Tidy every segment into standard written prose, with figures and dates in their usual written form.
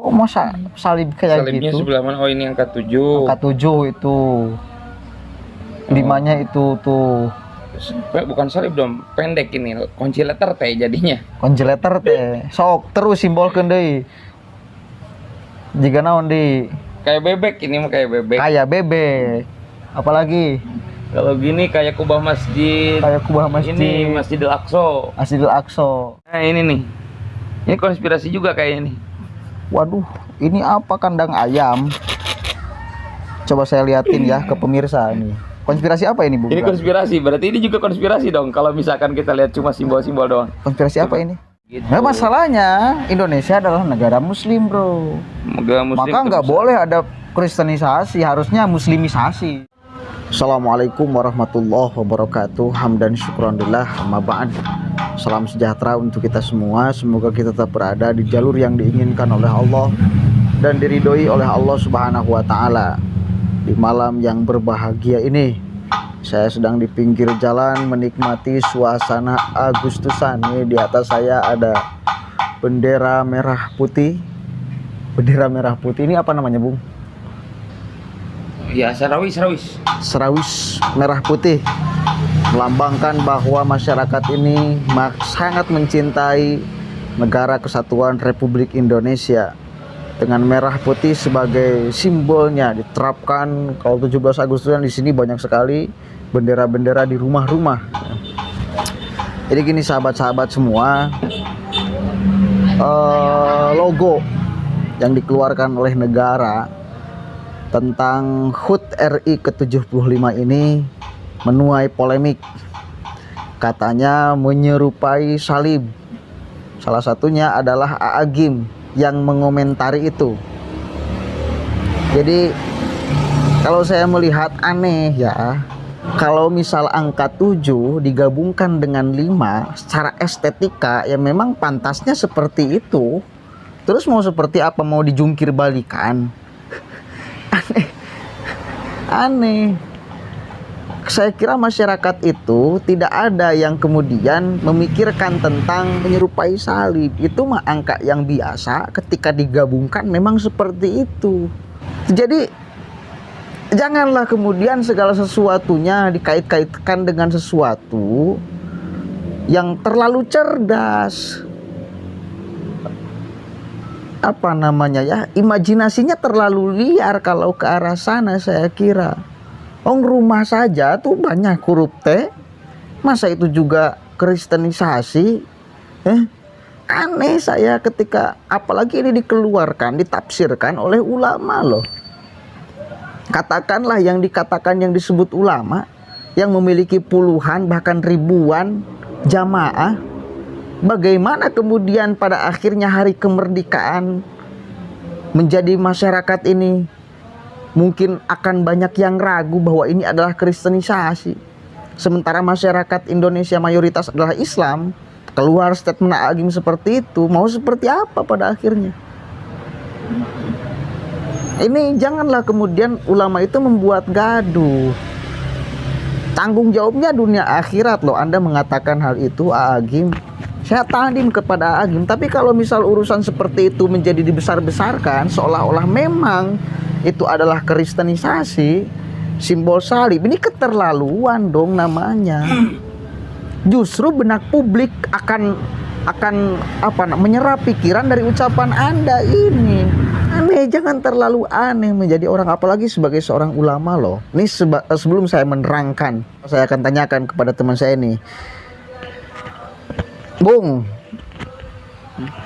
Kok masa salib kayak Salibnya gitu? sebelah mana? Oh, ini angka 7. Angka 7 itu. Limanya itu tuh. Bukan salib dong, pendek ini. Kunci letter T jadinya. Kunci letter teh. Sok terus simbolkeun deui. Jika naon di Kayak bebek, ini mah kayak bebek. kayak bebek. Apalagi Kalau gini kayak kubah masjid. kayak kubah masjid. Ini Masjidil Aqsa. Masjidil Aqsa. Nah, ini nih. Ini konspirasi juga kayaknya nih. Waduh, ini apa kandang ayam? Coba saya liatin ya ke pemirsa nih. Konspirasi apa ini, Bu? Ini konspirasi, berarti ini juga konspirasi dong. Kalau misalkan kita lihat cuma simbol-simbol doang. Konspirasi apa ini? Gitu. Nah, masalahnya Indonesia adalah negara Muslim, bro. Maka nggak boleh ada kristenisasi, harusnya muslimisasi. Assalamualaikum warahmatullahi wabarakatuh. Hamdan syukranillah, amma ba'd. Salam sejahtera untuk kita semua. Semoga kita tetap berada di jalur yang diinginkan oleh Allah dan diridhoi oleh Allah Subhanahu wa taala. Di malam yang berbahagia ini, saya sedang di pinggir jalan menikmati suasana Agustusan. Ini di atas saya ada bendera merah putih. Bendera merah putih ini apa namanya, Bung? Ya, serawis. Serawis merah putih, melambangkan bahwa masyarakat ini sangat mencintai negara kesatuan Republik Indonesia. Dengan merah putih sebagai simbolnya diterapkan. Kalau 17 Agustusan di sini banyak sekali bendera-bendera di rumah-rumah. Jadi gini sahabat-sahabat semua, logo yang dikeluarkan oleh negara tentang HUT RI ke-75 ini menuai polemik. Katanya menyerupai salib. Salah satunya adalah A'agim yang mengomentari itu. Jadi kalau saya melihat aneh ya, kalau misal angka 7 digabungkan dengan 5 secara estetika ya memang pantasnya seperti itu. Terus mau seperti apa, mau dijungkir balikan? Aneh. Saya kira masyarakat itu tidak ada yang kemudian memikirkan tentang menyerupai salib. Itu mah angka yang biasa, ketika digabungkan memang seperti itu. Jadi janganlah kemudian segala sesuatunya dikait-kaitkan dengan sesuatu yang terlalu cerdas. Apa namanya ya, imajinasinya terlalu liar kalau ke arah sana. Saya kira rumah saja tuh banyak huruf T, masa itu juga kristenisasi? Aneh saya ketika apalagi ini dikeluarkan, ditafsirkan oleh ulama loh. Katakanlah yang dikatakan, yang disebut ulama yang memiliki puluhan bahkan ribuan jamaah, bagaimana kemudian pada akhirnya hari kemerdekaan menjadi masyarakat ini mungkin akan banyak yang ragu bahwa ini adalah kristenisasi. Sementara masyarakat Indonesia mayoritas adalah Islam. Keluar statement A'agim seperti itu, mau seperti apa pada akhirnya? Ini janganlah kemudian ulama itu membuat gaduh. Tanggung jawabnya dunia akhirat loh. Anda mengatakan hal itu A'agim, saya tadim kepada A'agim. Tapi kalau misal urusan seperti itu menjadi dibesar-besarkan, seolah-olah memang itu adalah kristenisasi, simbol salib, ini keterlaluan dong namanya. Justru benak publik akan menyerap pikiran dari ucapan Anda ini. Aneh, jangan terlalu aneh menjadi orang, apalagi sebagai seorang ulama loh. Ini sebelum saya menerangkan, saya akan tanyakan kepada teman saya ini, Bung,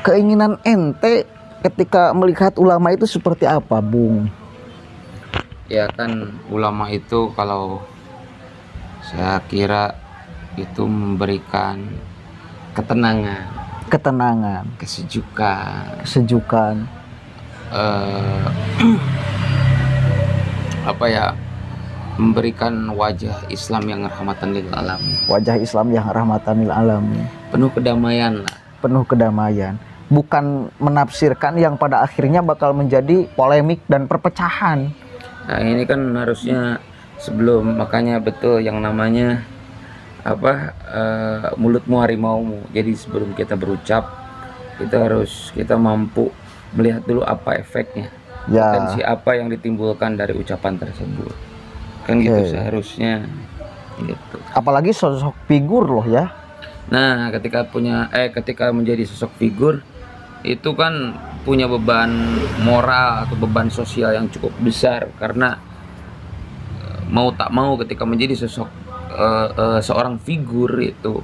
keinginan ente ketika melihat ulama itu seperti apa, Bung? Ya kan, ulama itu kalau saya kira itu memberikan ketenangan, kesejukan, apa ya, memberikan wajah Islam yang rahmatan lil alamin. Wajah Islam yang rahmatan lil alamin. Penuh kedamaian lah. Penuh kedamaian. Bukan menafsirkan yang pada akhirnya bakal menjadi polemik dan perpecahan. Nah, ini kan harusnya sebelum, makanya betul yang namanya mulutmu harimaumu. Jadi sebelum kita berucap, kita mampu melihat dulu apa efeknya, Ya. potensi apa yang ditimbulkan dari ucapan tersebut, kan gitu Oke. seharusnya gitu. Apalagi sosok figur loh ya. Nah, ketika menjadi sosok figur itu kan punya beban moral atau beban sosial yang cukup besar, karena mau tak mau ketika menjadi sosok seorang figur itu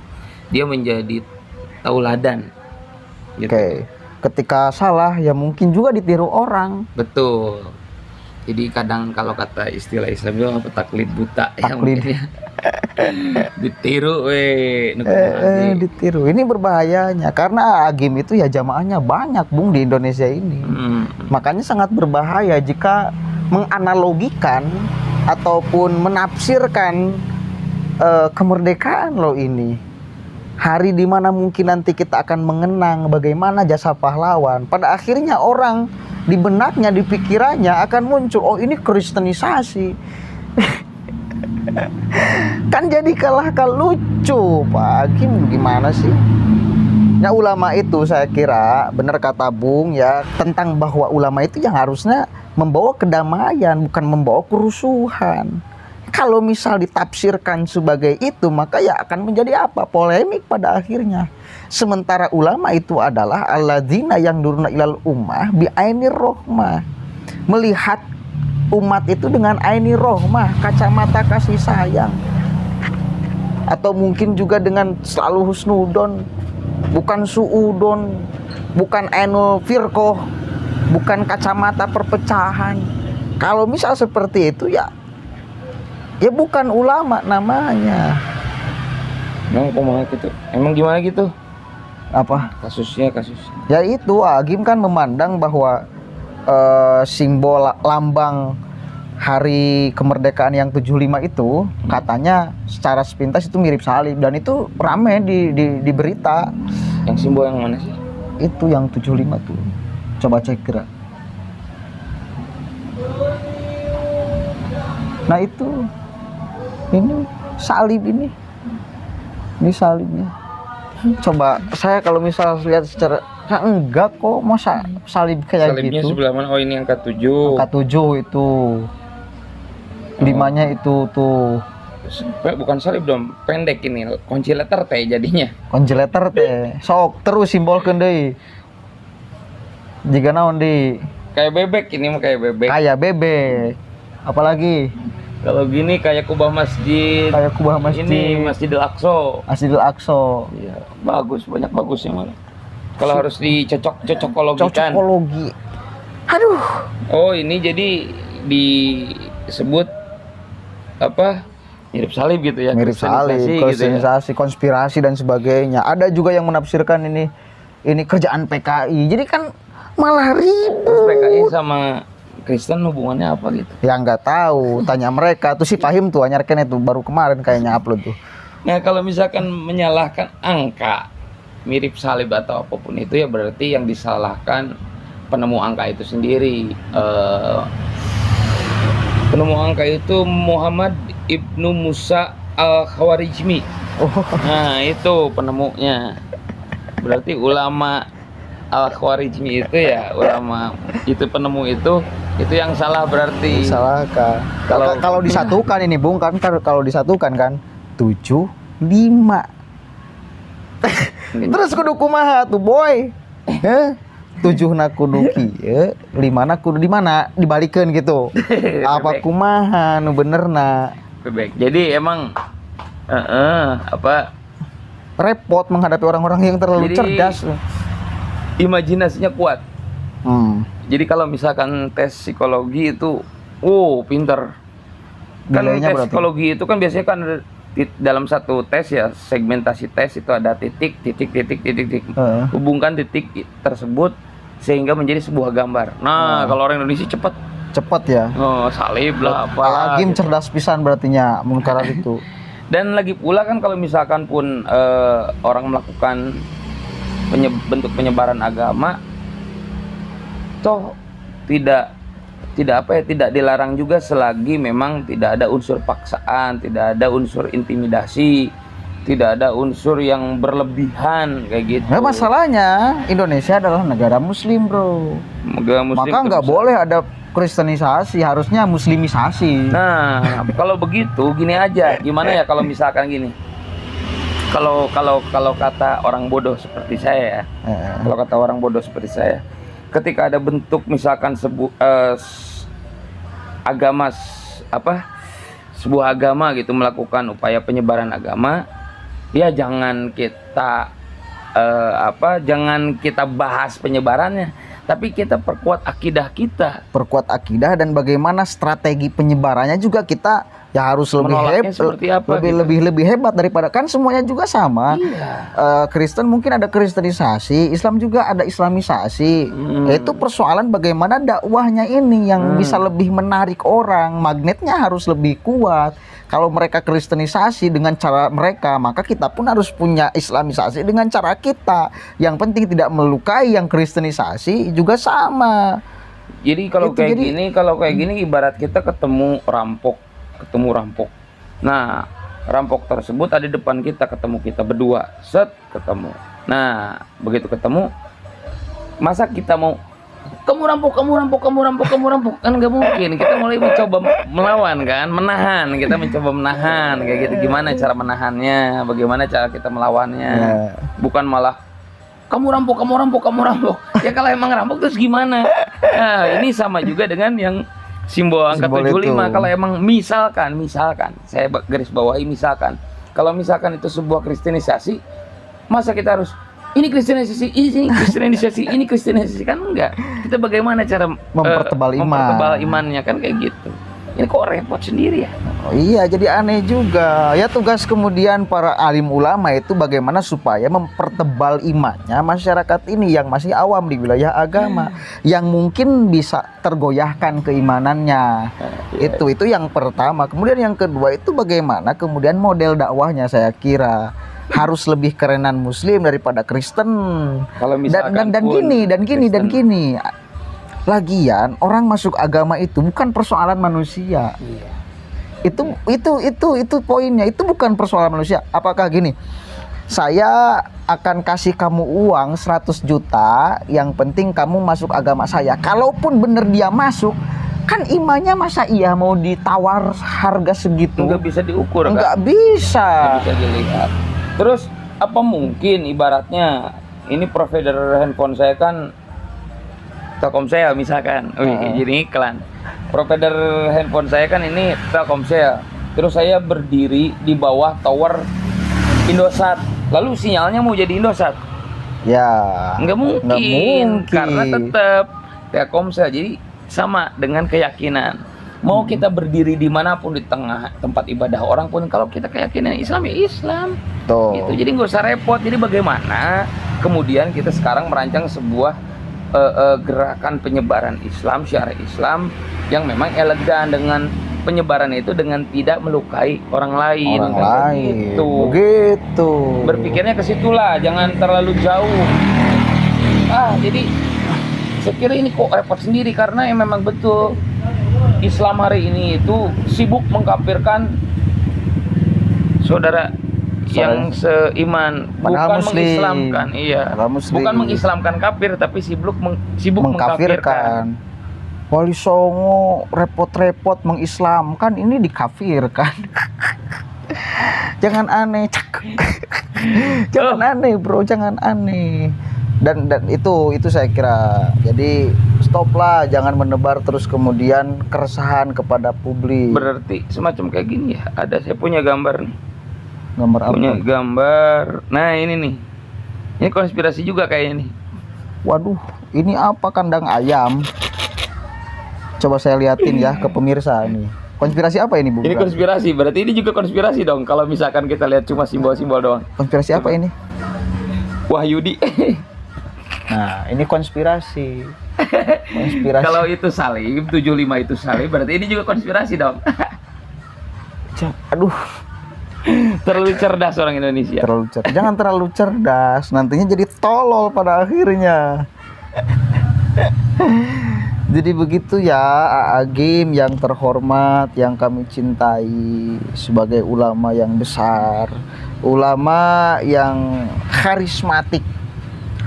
dia menjadi tauladan gitu. Oke. Ketika salah ya mungkin juga ditiru orang. Betul. Jadi kadang kalau kata istilah Islam itu apa, taklid buta ya Taklid. mungkin ya. Ditiru Ditiru. Ini berbahayanya karena agim itu ya jamaahnya banyak Bung di Indonesia ini. Makanya sangat berbahaya jika menganalogikan ataupun menafsirkan kemerdekaan loh ini. Hari dimana mungkin nanti kita akan mengenang bagaimana jasa pahlawan. Pada akhirnya orang di benaknya, di pikirannya akan muncul, oh ini kristenisasi. Kan jadi kalah lucu Pak Hakim, gimana sih? Ya ulama itu saya kira benar kata Bung ya, tentang bahwa ulama itu yang harusnya membawa kedamaian, bukan membawa kerusuhan. Kalau misal ditafsirkan sebagai itu, maka ya akan menjadi apa? Polemik pada akhirnya. Sementara ulama itu adalah alladzina yang duruna ilal ummah bi ainir rohmah. Melihat umat itu dengan ainir rohmah, kacamata kasih sayang. Atau mungkin juga dengan selalu husnudon, bukan suudon, bukan ainul firqoh, bukan kacamata perpecahan. Kalau misal seperti itu ya bukan ulama namanya. Emang gimana gitu? Apa? Kasusnya. Ya itu Agim kan memandang bahwa simbol lambang hari kemerdekaan yang 75 itu katanya secara sepintas itu mirip salib, dan itu rame di berita. Yang simbol yang mana sih? Itu yang 75 tuh. Coba cek kira. Nah itu. Ini salib ini salibnya. Coba saya kalau misal lihat secara enggak kok, masa salib kayak salibnya gitu. Sebelah mana? Oh ini angka 7. Angka 7 itu. 5-nya itu tuh. Bukan salib dong, pendek ini. Kunci letter T jadinya. Kunci letter teh. Sok terus simbolkeun deui. Jika naon di Kayak bebek ini mah, kayak bebek. kayak bebek. Apalagi Kalau gini kayak kubah masjid. kayak kubah masjid. Ini Masjidil Aqsa. Masjidil Aqsa. Iya, bagus, banyak bagusnya malah. Kalau harus dicocokologikan. Cocokologi. Aduh. Oh, ini jadi disebut apa? Mirip salib gitu ya. Mirip salib, kristenisasi gitu ya. kristenisasi, konspirasi dan sebagainya. Ada juga yang menafsirkan ini kerjaan PKI. Jadi kan malah Terus ribut. PKI sama Kristen hubungannya apa gitu? Ya nggak tahu, tanya mereka. Tuh si Fahim tuh anyarkan itu baru kemarin kayaknya upload tuh. Nah, kalau misalkan menyalahkan angka mirip salib atau apapun itu, ya berarti yang disalahkan penemu angka itu sendiri. Penemu angka itu Muhammad Ibnu Musa Al-Khawarizmi. Nah, itu penemunya. Berarti ulama Al-Khawarizmi itu ya, ulama itu penemu itu yang salah berarti. Salah kak. Kalau disatukan ini Bung kan, kalau disatukan kan 75. Terus kudu kumaha tuh boy? 7 kudu kieu, 5 kudu di mana? Dibalikeun gitu. Apa kumaha nu benerna? Bebek. Jadi emang repot menghadapi orang-orang yang terlalu cerdas. Imajinasinya kuat. Jadi kalau misalkan tes psikologi itu, pinter. Kan Nilainya tes berarti? psikologi itu kan biasanya kan dalam satu tes ya, segmentasi tes itu ada titik. Hubungkan titik tersebut sehingga menjadi sebuah gambar. Nah, kalau orang Indonesia Cepet ya. Salib lah apa. Agim cerdas pisan berartinya mengkarat itu. Dan lagi pula kan kalau misalkan pun orang melakukan bentuk penyebaran agama, toh tidak dilarang juga selagi memang tidak ada unsur paksaan, tidak ada unsur intimidasi, tidak ada unsur yang berlebihan kayak gitu. Nah, masalahnya Indonesia adalah negara Muslim, bro. Negara Muslim Maka nggak boleh ada kristenisasi, harusnya muslimisasi. Nah, kalau begitu gini aja, gimana ya kalau misalkan gini? Kalau kata orang bodoh seperti saya ya, kalau kata orang bodoh seperti saya, ketika ada bentuk misalkan sebuah agama gitu melakukan upaya penyebaran agama, ya jangan kita bahas penyebarannya, tapi kita perkuat akidah kita. Perkuat akidah dan bagaimana strategi penyebarannya juga kita ya harus lebih lebih hebat daripada, kan semuanya juga sama. Iya. Kristen mungkin ada kristenisasi, Islam juga ada islamisasi. Itu persoalan bagaimana dakwahnya ini yang bisa lebih menarik orang, magnetnya harus lebih kuat. Kalau mereka kristenisasi dengan cara mereka, maka kita pun harus punya islamisasi dengan cara kita. Yang penting tidak melukai yang kristenisasi juga sama. Jadi kalau kayak gini ibarat kita ketemu rampok. Nah, rampok tersebut ada di depan kita, ketemu kita berdua, ketemu. Nah, begitu ketemu, masa kita mau kamu rampok, kan nggak mungkin. Kita mulai mencoba melawan kan, kita mencoba menahan kayak gitu. Gimana cara menahannya, bagaimana cara kita melawannya, bukan malah kamu rampok. Ya kalau emang rampok terus gimana? Nah, ini sama juga dengan yang simbol angka 75. Kalau emang misalkan saya garis bawahi, kalau misalkan itu sebuah kristenisasi, masa kita harus ini kristenisasi, kan enggak. Kita bagaimana cara mempertebal imannya kan kayak gitu. Ini kok repot sendiri ya. Oh iya, jadi aneh juga. Ya tugas kemudian para alim ulama itu bagaimana supaya mempertebal imannya masyarakat ini yang masih awam di wilayah agama, yang mungkin bisa tergoyahkan keimanannya. Itu yang pertama. Kemudian yang kedua itu bagaimana kemudian model dakwahnya, saya kira harus lebih kerenan Muslim daripada Kristen. Kalau misalkan dan gini. Lagian orang masuk agama itu bukan persoalan manusia. Iya. Itu poinnya. Itu bukan persoalan manusia. Apakah gini? Saya akan kasih kamu uang 100 juta, yang penting kamu masuk agama saya. Kalaupun bener dia masuk, kan imannya masa iya mau ditawar harga segitu? Nggak bisa diukur kan? Nggak bisa. Nggak bisa dilihat. Terus apa mungkin ibaratnya ini provider handphone saya kan Telkomsel misalkan, jadi iklan. Provider handphone saya kan ini Telkomsel. Terus saya berdiri di bawah tower Indosat. Lalu sinyalnya mau jadi Indosat? Ya, nggak mungkin. Karena tetap Telkomsel. Jadi sama dengan keyakinan. Mau kita berdiri dimanapun di tengah tempat ibadah orang pun, kalau kita keyakinan Islam ya Islam. Gitu. Jadi nggak usah repot. Jadi bagaimana kemudian kita sekarang merancang sebuah gerakan penyebaran Islam, syiar Islam yang memang elegan, dengan penyebaran itu dengan tidak melukai orang lain. Begitu. Berpikirnya ke situlah, jangan terlalu jauh. Jadi saya kira ini kok repot sendiri, karena yang memang betul Islam hari ini itu sibuk mengkafirkan saudara yang seiman, bukan mengislamkan. Bukan mengislamkan kafir, tapi sibuk mengkafirkan. Wali Songo repot-repot mengislamkan, ini dikafirkan. Jangan aneh, aneh bro, jangan aneh. Dan itu saya kira, jadi stoplah, jangan menebar terus kemudian keresahan kepada publik. Berarti semacam kayak gini ya, saya punya gambar nih. Gambar apa? Punya gambar. Nah ini nih, ini konspirasi juga kayaknya nih. Waduh, ini apa, kandang ayam? Coba saya liatin ya ke pemirsa ini. Konspirasi apa ini, Bu? Ini konspirasi, berarti ini juga konspirasi dong. Kalau misalkan kita lihat cuma simbol-simbol doang. Konspirasi apa ini? Wahyudi. Nah, ini konspirasi. Kalau itu salib, 75 itu salib, berarti ini juga konspirasi dong. Aduh. Terlalu cerdas orang Indonesia. Jangan terlalu cerdas, nantinya jadi tolol pada akhirnya. Jadi begitu ya, Agim yang terhormat, yang kami cintai sebagai ulama yang besar, ulama yang karismatik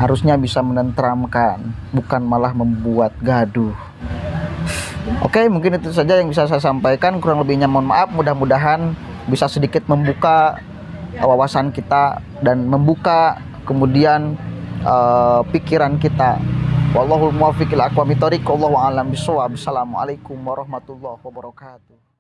harusnya bisa menenteramkan, bukan malah membuat gaduh. Oke, mungkin itu saja yang bisa saya sampaikan. Kurang lebihnya mohon maaf. Mudah-mudahan bisa sedikit membuka wawasan kita dan membuka kemudian pikiran kita. Wallahul muwaffiq ila aqwamit thoriq. Wallahu a'lam bishawab. Assalamualaikum warahmatullahi wabarakatuh.